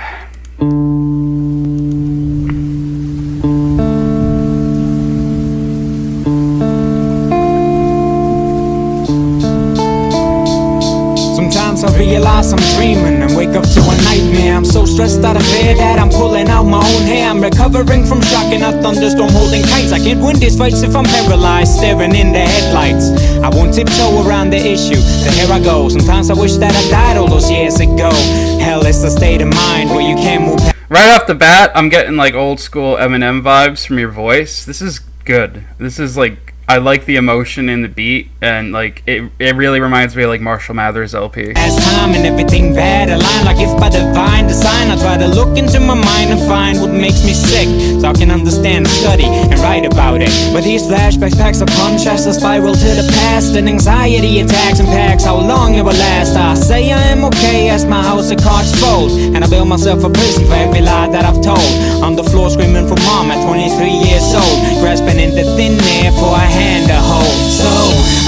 Sometimes I realize I'm dreaming and wake up to a nightmare. I'm so stressed out of bed that I'm pulling out my own hair. I'm recovering from shock in a thunderstorm holding kites. I can't win these fights if I'm paralyzed, staring in the headlights. I won't tiptoe around the issue, then here I go. Sometimes I wish that I died all those years ago. Hell, it's a state of mind where you can't move past. Right off the bat, I'm getting like old school Eminem vibes from your voice. This is good. This is like, I like the emotion in the beat, and like it really reminds me of like Marshall Mathers LP. As time and everything bad align, like if by divine design, I try to look into my mind and find what makes me sick, so I can understand, study, and write about it. But these flashbacks packs a punch as I spiral to the past, and anxiety attacks and packs how long it will last. I say I am okay as my house of cards fold, and I build myself a prison for every lie that I've told. On the floor screaming for mom at 23 years old, grasping into thin air for a hand to hold. So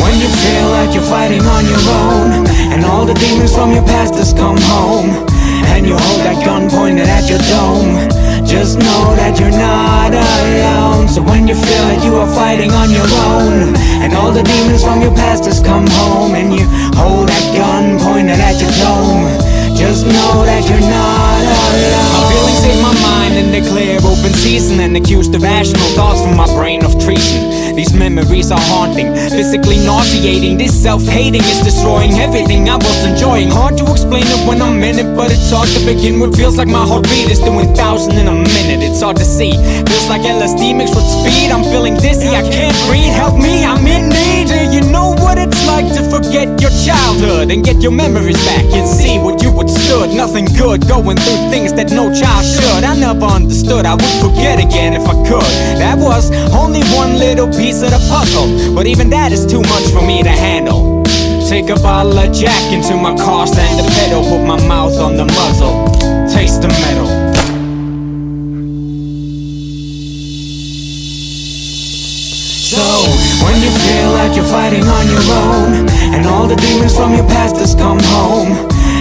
when you feel like you're fighting on your own, and all the demons from your past has come home, and you hold that gun pointed at your dome, just know that you're not alone. So when you feel like you are fighting on your own, and all the demons from your past has come home, and you hold that gun pointed at your dome, just know that you're not alone. My feelings hit my mind in the clear open season, and accuse the rational thoughts from my brain of treason. These memories are haunting, physically nauseating. This self-hating is destroying everything I was enjoying. Hard to explain it when I'm in it, but it's hard to begin with. Feels like my heartbeat is doing 1,000 in a minute. It's hard to see, feels like LSD mixed with speed. I'm feeling dizzy, I can't breathe, help me, I'm in need. Do you know what it's like to forget your childhood and get your memories back and see what you withstood? Nothing good, going through things that no child should. I never understood, I would forget again if I could. That was only one little piece of the puzzle, but even that is too much for me to handle. Take a bottle of Jack into my car, stand the pedal, put my mouth on the muzzle, taste the metal. So when you feel like you're fighting on your own, and all the demons from your past has come home,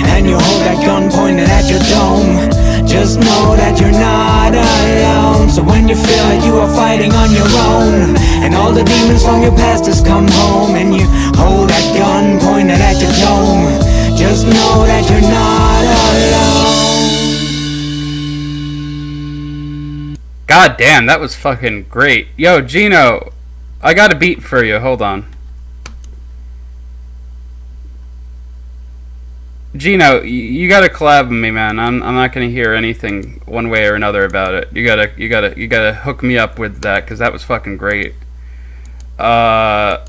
and you hold that gun pointed at your dome, just know that you're not alone. So when you feel like you are fighting on your own, and all the demons from your past has come home, and you hold that gun pointed at your dome, just know that you're not alone. God damn, that was fucking great. Yo, Gino, I got a beat for you. Hold on. Gino, you gotta collab with me, man. I'm not gonna hear anything one way or another about it. You gotta hook me up with that, because that was fucking great. Yeah,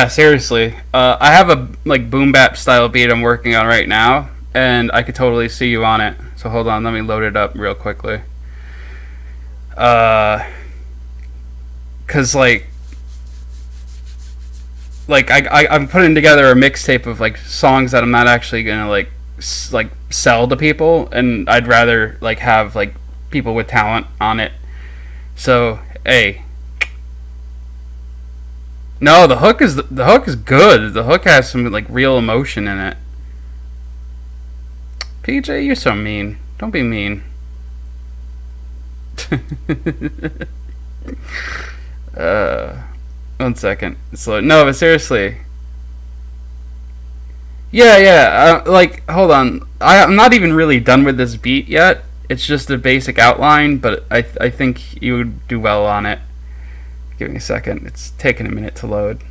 seriously. I have a like boom bap style beat I'm working on right now, and I could totally see you on it. So hold on, let me load it up real quickly. Cause like I'm putting together a mixtape of like songs that I'm not actually gonna like sell to people, and I'd rather like have like people with talent on it. So hey, no, the hook is good. The hook has some like real emotion in it. PJ, you're so mean. Don't be mean. 1 second. Slow. No, but seriously. Yeah. Like, hold on. I'm not even really done with this beat yet. It's just a basic outline, but I think you would do well on it. Give me a second. It's taking a minute to load.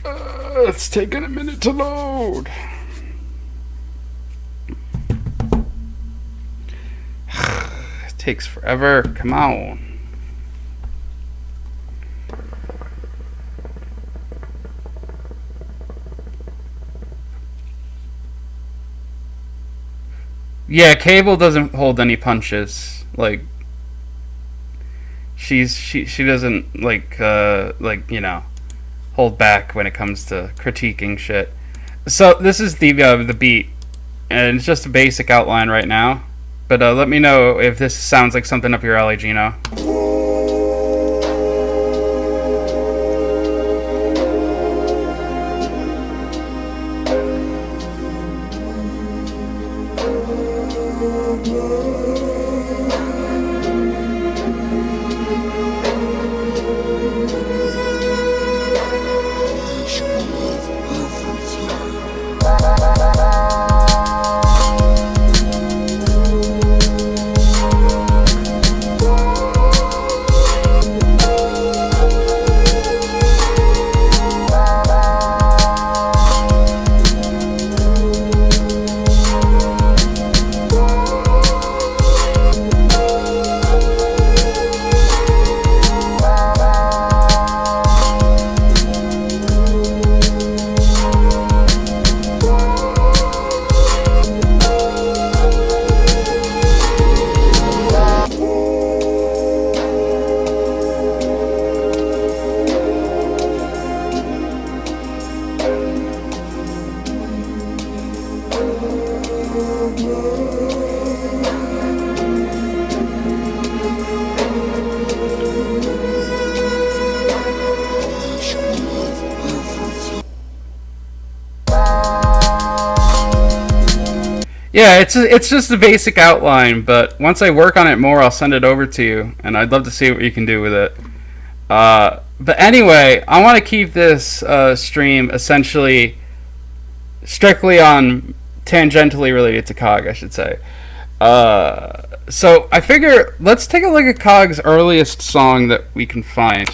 It's taking a minute to load. It takes forever. Come on. Yeah, Cable doesn't hold any punches. Like, she doesn't like you know, hold back when it comes to critiquing shit. So this is the beat, and it's just a basic outline right now. But let me know if this sounds like something up your alley, Gino. Yeah, it's just a basic outline, but once I work on it more, I'll send it over to you, and I'd love to see what you can do with it. But anyway, I want to keep this stream essentially strictly on tangentially related to Cog, I should say. So I figure let's take a look at Cog's earliest song that we can find.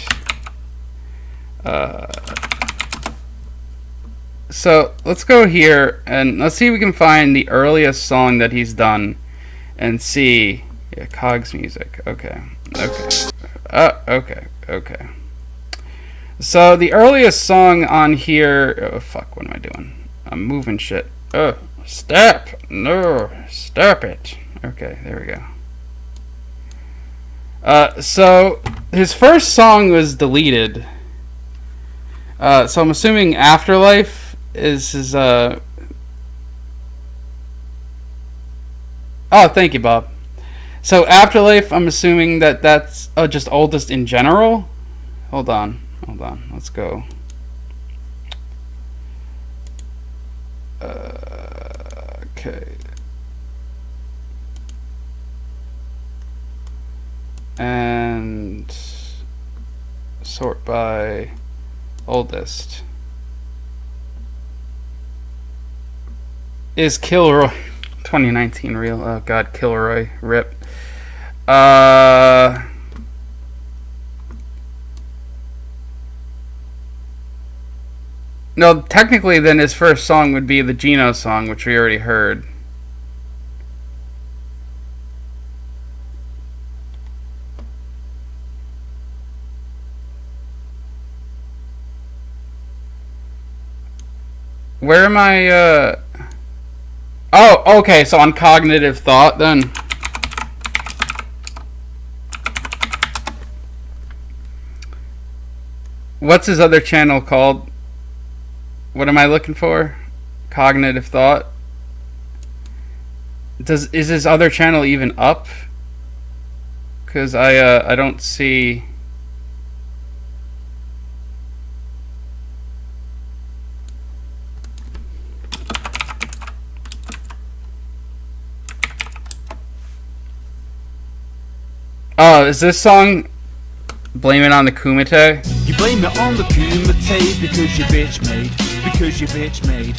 So let's go here and let's see if we can find the earliest song that he's done and see. Yeah, Cog's music. Okay. Okay. So the earliest song on here. Oh fuck! What am I doing? I'm moving shit. Oh, stop! No, stop it. Okay, there we go. So his first song was deleted. So I'm assuming Afterlife is his Oh, thank you, Bob. So Afterlife, I'm assuming that's just oldest in general. Hold on. Let's go. Okay. And sort by oldest. Is Kilroy 2019 real? Oh god, Kilroy, rip. No, technically then his first song would be the Gino song, which we already heard. Where am I, Oh, okay, so on Cognitive Thought, then. What's his other channel called? What am I looking for? Cognitive Thought. Is his other channel even up? Because I don't see. Oh, is this song Blame It on the Kumite? You blame it on the Kumite because you bitch made. Because you bitch made.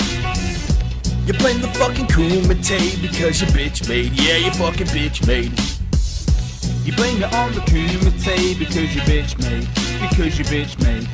You blame the fucking Kumite because you bitch made. Yeah, you fucking bitch made. You blame it on the Kumite because you bitch made. Because you bitch made.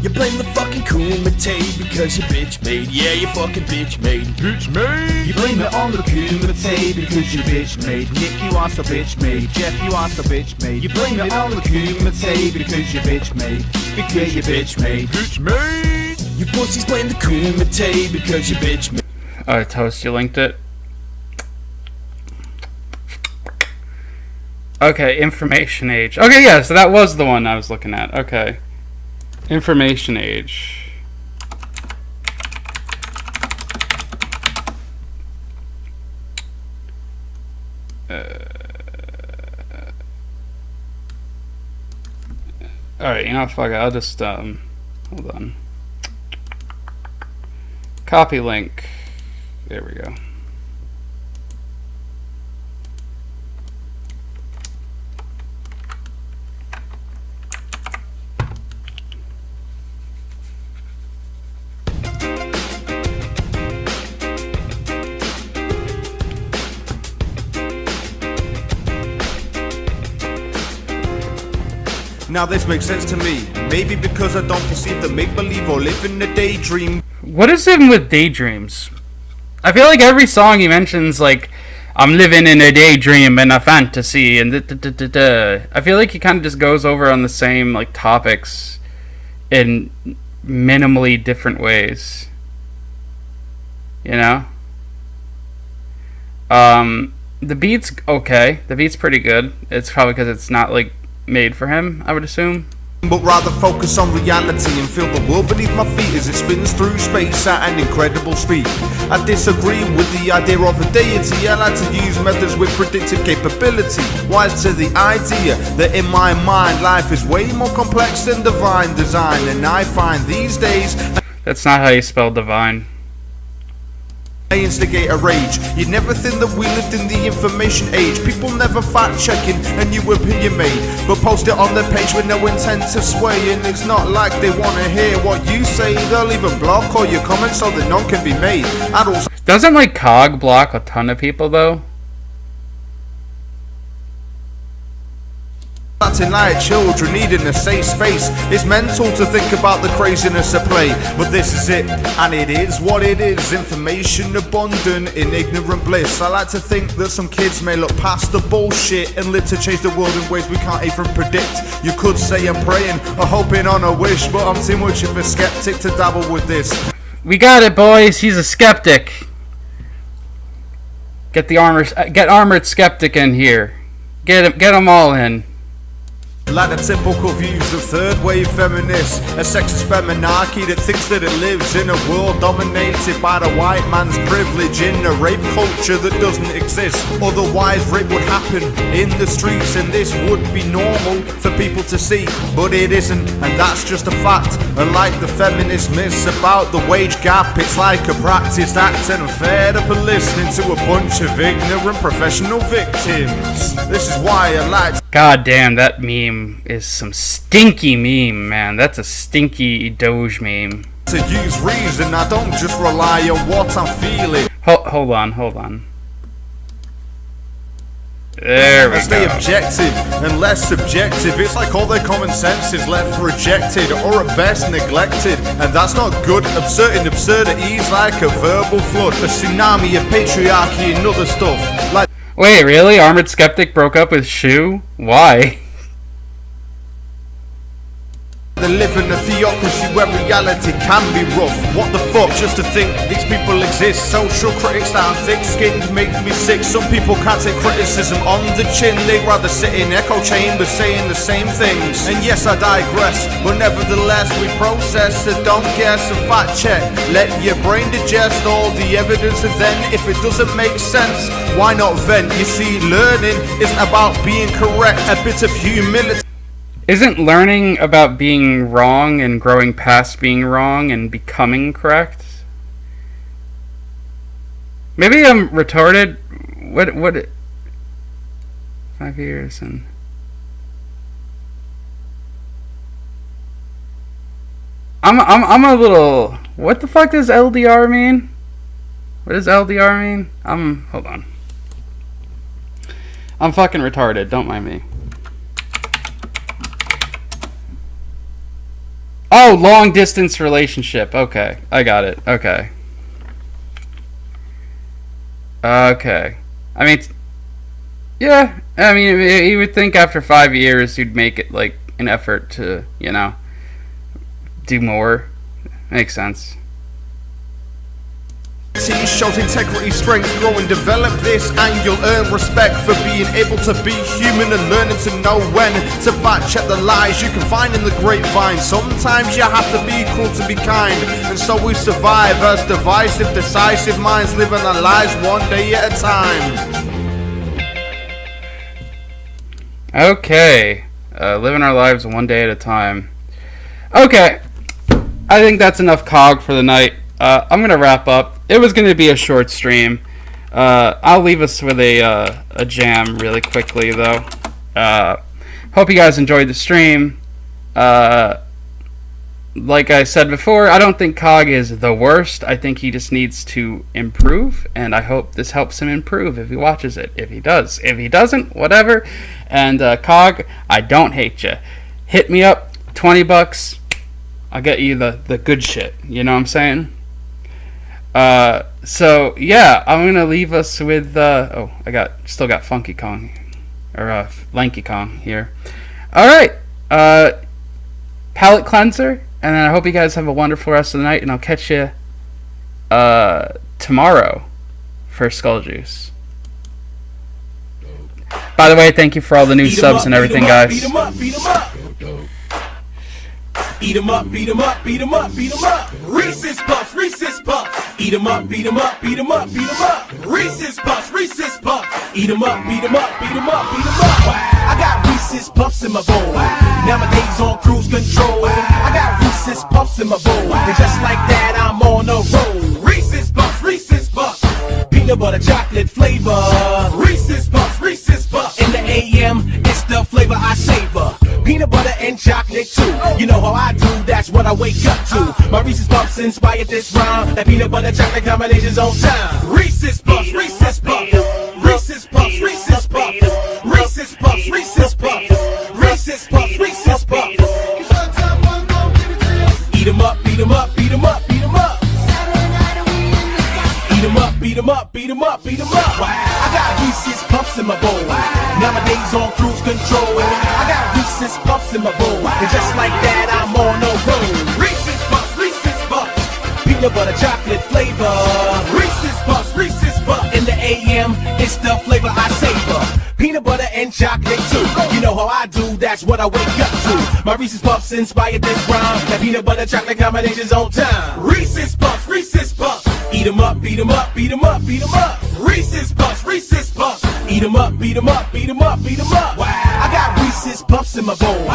You blame the fucking Kumite because you bitch made. Yeah, you fucking bitch made. Bitch made. You blame it on the Kumite because you bitch made. Nick, you are so bitch made. Jeff, you are so bitch made. You blame it on the Kumite because you bitch made. Because you bitch made. Bitch made. You pussies blame the Kumite because you bitch made. Alright, Toast, you linked it. Okay, Information Age. Okay, yeah, so that was the one I was looking at. Okay. Information Age. Alright, you know, fuck it, I'll just, hold on. Copy link. There we go. Now this makes sense to me. Maybe because I don't perceive the make-believe or live in a daydream. What is it with daydreams? I feel like every song he mentions, like, I'm living in a daydream and a fantasy and I feel like he kind of just goes over on the same, like, topics in minimally different ways. You know? The beat's okay. The beat's pretty good. It's probably because it's not, like, made for him, I would assume. But rather focus on reality and feel the world beneath my feet as it spins through space at an incredible speed. I disagree with the idea of a deity. I like to use methods with predictive capability. Wise to the idea that in my mind life is way more complex than divine design, and I find these days That's not how you spell divine. I instigate a rage. You'd never think that we lived in the information age. People never fact checking a new opinion made, but post it on their page with no intent to sway. And it's not like they want to hear what you say. They'll even block all your comments so that none can be made. I'd also Doesn't, like, Cog block a ton of people, though? acting like children needing a safe space. It's mental to think about the craziness of play, but this is it, and it is what it is. Information abundant in ignorant bliss. I like to think that some kids may look past the bullshit and live to change the world in ways we can't even predict. You could say I'm praying or hoping on a wish, but I'm too much of a skeptic to dabble with this. We got it, boys. He's a skeptic. Get Armored Skeptic in here. Get him all in. Like the typical views of third wave feminists, a sexist feminarchy that thinks that it lives in a world dominated by the white man's privilege, in a rape culture that doesn't exist. Otherwise rape would happen in the streets and this would be normal for people to see, but it isn't, and that's just a fact. And like the feminist myths about the wage gap, it's like a practiced act and I'm fed up and listening to a bunch of ignorant professional victims. This is why I like God damn, that meme is some stinky meme, man. That's a stinky Doge meme. to use reason. I don't just rely on what I'm feeling. Hold on. There we I stay go. objective and less subjective. It's like all their common sense is left rejected or at best neglected, and that's not good. Absurd absurdities like a verbal flood, a tsunami of patriarchy and other stuff. Like Wait, really? Armored Skeptic broke up with Shu? Why? They live in a theocracy where reality can be rough. What the fuck, just to think these people exist. Social critics that are thick-skinned make me sick. Some people can't take criticism on the chin. They'd rather sit in echo chambers saying the same things. And yes, I digress, but nevertheless we process. So don't guess and fact check. Let your brain digest all the evidence, and then if it doesn't make sense, why not vent? You see, learning isn't about being correct. A bit of humility. Isn't learning about being wrong and growing past being wrong and becoming correct? Maybe I'm retarded. What 5 years and I'm a little. What the fuck does LDR mean? What does LDR mean? Hold on. I'm fucking retarded, don't mind me. Oh, long distance relationship. Okay, I got it. Okay. Okay. I mean, yeah. I mean, you would think after 5 years you'd make it like an effort to, you know, do more. Makes sense. Shows integrity, strength, grow and develop this, and you'll earn respect for being able to be human and learning to know when to fact check the lies you can find in the grapevine. Sometimes you have to be cruel to be kind, and so we survive as divisive, decisive minds living our lives one day at a time. Okay, living our lives one day at a time. Okay, I think that's enough COG for the night. I'm gonna wrap up. It was gonna be a short stream. I'll leave us with a jam really quickly though. Hope you guys enjoyed the stream. Like I said before, I don't think COG is the worst. I think he just needs to improve, and I hope this helps him improve if he watches it. If he does. If he doesn't, whatever. And COG, I don't hate you. Hit me up, $20. I'll get you the good shit. You know what I'm saying? So yeah, I'm gonna leave us with oh, still got Funky Kong or Lanky Kong here. All right, palate cleanser, and then I hope you guys have a wonderful rest of the night, and I'll catch you tomorrow for Skull Juice. By the way, thank you for all the new subs and everything, guys. Eat 'em up, beat 'em up, beat 'em up, beat 'em up. Reese's Puffs, Reese's Puffs. Eat 'em up, beat 'em up, beat 'em up, beat 'em up. Reese's Puffs, Reese's Puffs. Eat 'em up, beat 'em up, beat 'em up, beat 'em up. I got Reese's Puffs in my bowl. Nowadays on cruise control. I got Reese's Puffs in my bowl. And just like that, I'm on a roll. Reese's Puffs, Reese's Puffs. Peanut butter chocolate flavor. Reese's Puffs, Reese's Puffs. In the AM, it's the flavor I savor. Peanut butter and chocolate too. You know how I do, that's what I wake up to. My Reese's Puffs inspired this rhyme. That peanut butter chocolate combination's on time. Reese's Puffs, Reese's Puffs. Reese's Puffs, Reese's Puffs. Reese's Puffs, Reese's Puffs. Reese's Puffs, Reese's Puffs. Eat 'em up, beat 'em up, beat 'em up, beat 'em up. Eat 'em up, beat 'em up, beat 'em up, beat 'em up. I got Reese's Puffs in my bowl. Nowadays on cruise control. I got Reese's Puffs in my bowl. And just like that, I'm on a roll. Reese's Puffs, Reese's Puffs. Peanut butter chocolate flavor. Reese's Puffs, Reese's Puffs. In the AM, it's the flavor I savor. Peanut butter and chocolate too. You know how I do, that's what I wake up to. My Reese's Puffs inspired this rhyme. That peanut butter chocolate combination's on time. Reese's Puffs, Reese's Puffs. Eat 'em up, beat 'em up, beat 'em up, beat 'em up. Reese's Puffs, Reese's Puffs. Eat 'em up, beat 'em up, beat 'em up, beat 'em up. I got Reese's Puffs in my bowl.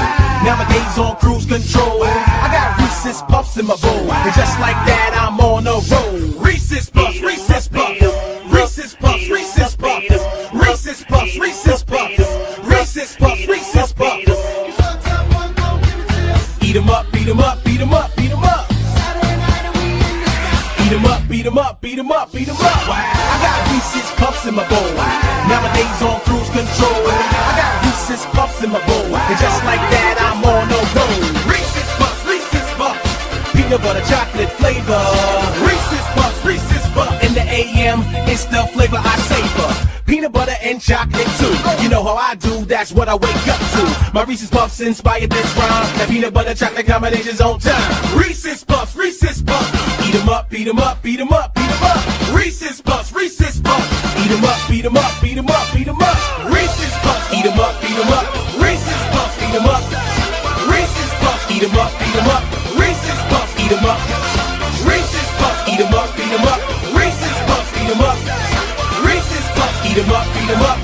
Nowadays on cruise control. I got Reese's Puffs in my bowl. And just like that, I'm on a roll. Reese's Puffs, Reese's Puffs. Reese's Puffs, Reese's Puffs. Reese's Puffs, Reese's Puffs. Reese's Puffs, Reese's Puffs. Eat 'em up, beat 'em up, beat 'em up, beat 'em up. Eat 'em up, beat 'em up, beat 'em up, beat 'em up. I got Reese's Puffs in my bowl. Nowadays on cruise control. I got Reese's Puffs in my bowl. And just like that, I'm on a roll. Reese's Puffs, Reese's Puffs. Peanut butter chocolate flavor. Reese's Puffs, Reese's Puffs. In the AM, it's the flavor I savor. peanut butter and chocolate too. You know how I do, that's what I wake up to. My Reese's Puffs inspired this rhyme. That peanut butter chocolate combination's on time. Reese's Puffs, Reese's Puffs. Eat 'em up, beat 'em up, beat 'em up, beat 'em up. Reese's Puffs, Reese's Puffs. Eat 'em up, beat 'em up, beat 'em up, beat 'em up. Reese's Puffs, eat 'em up, beat 'em up. Reese's Puffs, eat 'em up. Reese's Puffs, eat 'em up, beat 'em up. Reese's Puffs, eat 'em up. Reese's Puffs, eat 'em up, beat 'em up. Reese's Puffs, eat 'em up. Reese's Puffs, eat 'em up, beat 'em up.